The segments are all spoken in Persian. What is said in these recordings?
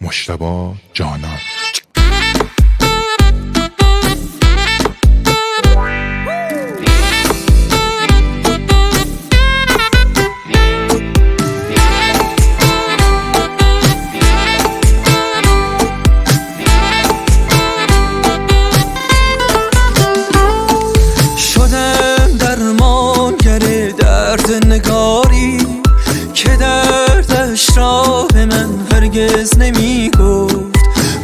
مجتبی جانان. شدم درمانگر درد نگاری که دردش را به من هرگز نمی گفت.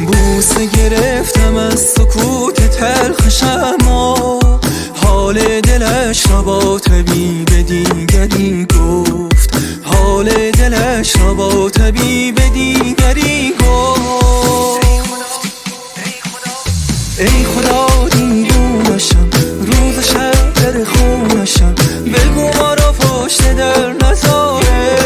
بوسه گرفتم از سکوت تلخش، اما حال دلش را با طبیب دیگری گفت. حال دلش را با طبیب دیگری گفت. ای خدا دیوونشم، روز شب در خونشم، بگو ما را پشت در نذاره.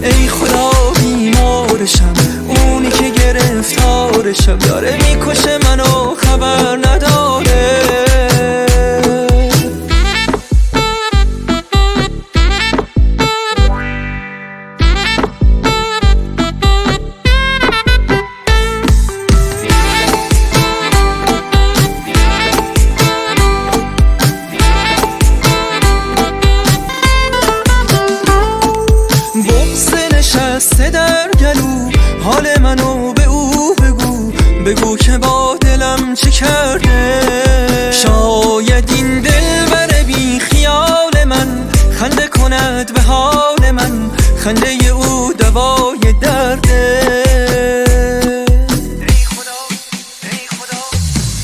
ای خدا بیمارشم، اونی که گرفتارشم، داره میکشه منو خبر نداره. نشسته در گلو، حال منو به او بگو، بگو که با دلم چه کرده. شاید این دل بر بی خیال من خنده کند به حال من، خنده او دوای درده.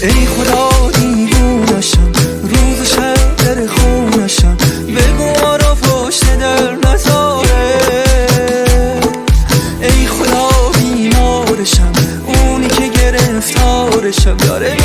ای خدا دیوونشم، روز شب در خونشم، بگو ما را پشت در نذاره. اونی که گرفتارشم، داره